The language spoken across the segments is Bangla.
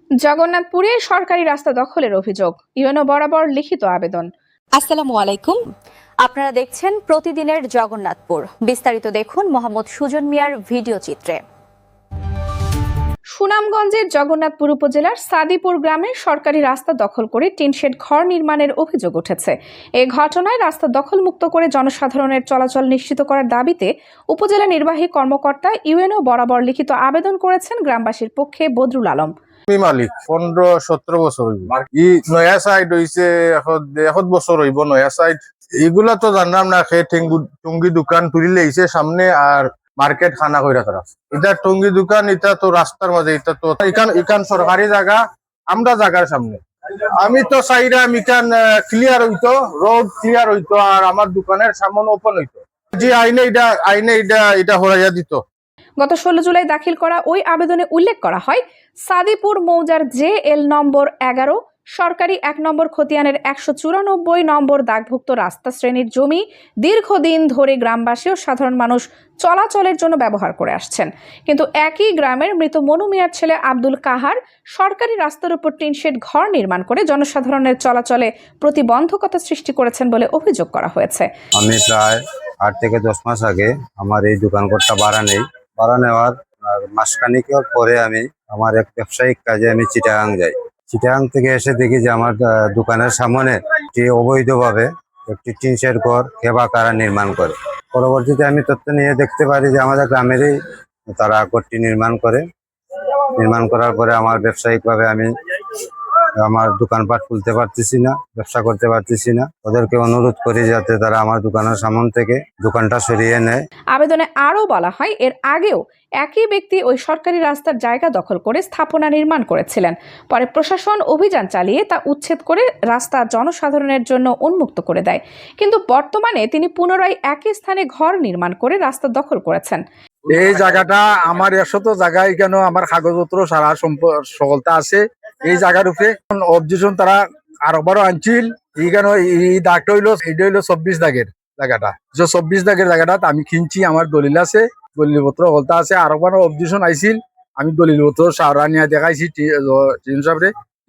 জগন্নাথপুরে সরকারি রাস্তা দখলের অভিযোগ, ইউএনও বরাবর লিখিত আবেদন। আসসালামু আলাইকুম, আপনারা দেখছেন প্রতিদিনের জগন্নাথপুর। বিস্তারিত দেখুন মোহাম্মদ সুজন মিয়ার ভিডিও চিত্রে। সুনামগঞ্জের জগন্নাথপুর উপজেলার সাদিপুর গ্রামে সরকারি রাস্তা দখল করে টিনশেড ঘর নির্মাণের অভিযোগ উঠেছে। এই ঘটনায় রাস্তা দখলমুক্ত করে জনসাধারণের চলাচল নিশ্চিত করার দাবিতে উপজেলা নির্বাহী কর্মকর্তা ইউএনও বরাবর লিখিত আবেদন করেছেন গ্রামবাসীর পক্ষে বদরুল আলম। মালিক 15-17 বছর হইব। ই নয়া সাইড হইছে এখন বছর হইব নয়া সাইড। এগুলা তো জানলাম না, টুঙ্গি দোকান তুলিলে আইছে সামনে আর মার্কেট খানা কইরা তারা। এটা টুঙ্গি দোকান, এটা তো রাস্তার মাঝে, এটা তো ইকান সরকারি জায়গা, আমরা জায়গার সামনে। আমি তো চাইরাম ইকান ক্লিয়ার হইতো, রোড ক্লিয়ার হইতো আর আমার দোকানের সামনে ওপেন হইতো। জি আইনে এটা হরাইয়া দিত। গত 16 জুলাই দাখিল করা ওই আবেদনে উল্লেখ করা হয়, সাদিপুর মৌজার JL নম্বর 11 সরকারি 1 নম্বর খতিয়ানের 194 নম্বর দাগভুক্ত রাস্তা শ্রেণীর জমি দীর্ঘদিন ধরে গ্রামবাসী ও সাধারণ মানুষ চলাচলের জন্য ব্যবহার করে আসছেন। কিন্তু একই গ্রামের মৃত মনু মিয়ার ছেলে আব্দুল কাহার সরকারি রাস্তার উপর টিনশেড ঘর নির্মাণ করে জনসাধারণের চলাচলে প্রতিবন্ধকতা সৃষ্টি করেছেন বলে অভিযোগ করা হয়েছে। আমি প্রায় 8 থেকে 10 মাস আগে আমার এই দোকানঘরটা ভাড়া নেওয়ার মাসখানিক পরে আমি আমার এক ব্যবসায়িক কাজে আমি চিটাগাং যাই। চিটাগাং থেকে এসে দেখি যে আমার দোকানের সামনে একটি অবৈধভাবে একটি টিনশেড ঘর খেবা কারা নির্মাণ করে। পরবর্তীতে আমি তথ্য নিয়ে দেখতে পারি যে আমাদের গ্রামেরই তারা ঘরটি নির্মাণ করার পরে আমার ব্যবসায়িকভাবে আমি আমার দোকানপাট খুলতে পারতেছি না, ব্যবসা করতে পারতেছি না। ওদেরকে অনুরোধ করি যাতে তারা আমার দোকানের সামনে থেকে দোকানটা সরিয়ে নেয়। আবেদনে আরও বলা হয়, এর আগেও একই ব্যক্তি ওই সরকারি রাস্তার জায়গা দখল করে স্থাপনা নির্মাণ করেছিলেন। পরে প্রশাসন অভিযান চালিয়ে তা উচ্ছেদ করে রাস্তা জনসাধারণের জন্য উন্মুক্ত করে দেয়। কিন্তু বর্তমানে তিনি পুনরায় একই স্থানে ঘর নির্মাণ করে রাস্তা দখল করেছেন। এই জায়গাটা আমার 100 জায়গায় কেন আমার কাগজপত্র সারা সকলতা আছে। এই জায়গার উপরে অবজেকশন তারা আরবারও আনছিল। এইখানে এই দাগটা হইলো 24 দাগের জায়গাটা, 24 দাগের জায়গাটা আমি কিনছি, আমার দলিল আছে, দলিলপত্র হলতা আছে। আরবারও অবজেকশন আইছিল, আমি দলিলপত্র সারা নিয়ে দেখাইছি,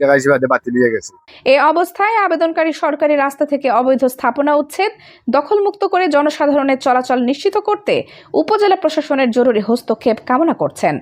দেখাইছি, বাতিল হয়ে গেছে। এই অবস্থায় আবেদনকারী সরকারি রাস্তা থেকে অবৈধ স্থাপনা উচ্ছেদ, দখলমুক্ত করে জনসাধারণের চলাচল নিশ্চিত করতে উপজেলা প্রশাসনের জরুরি হস্তক্ষেপ কামনা করছেন।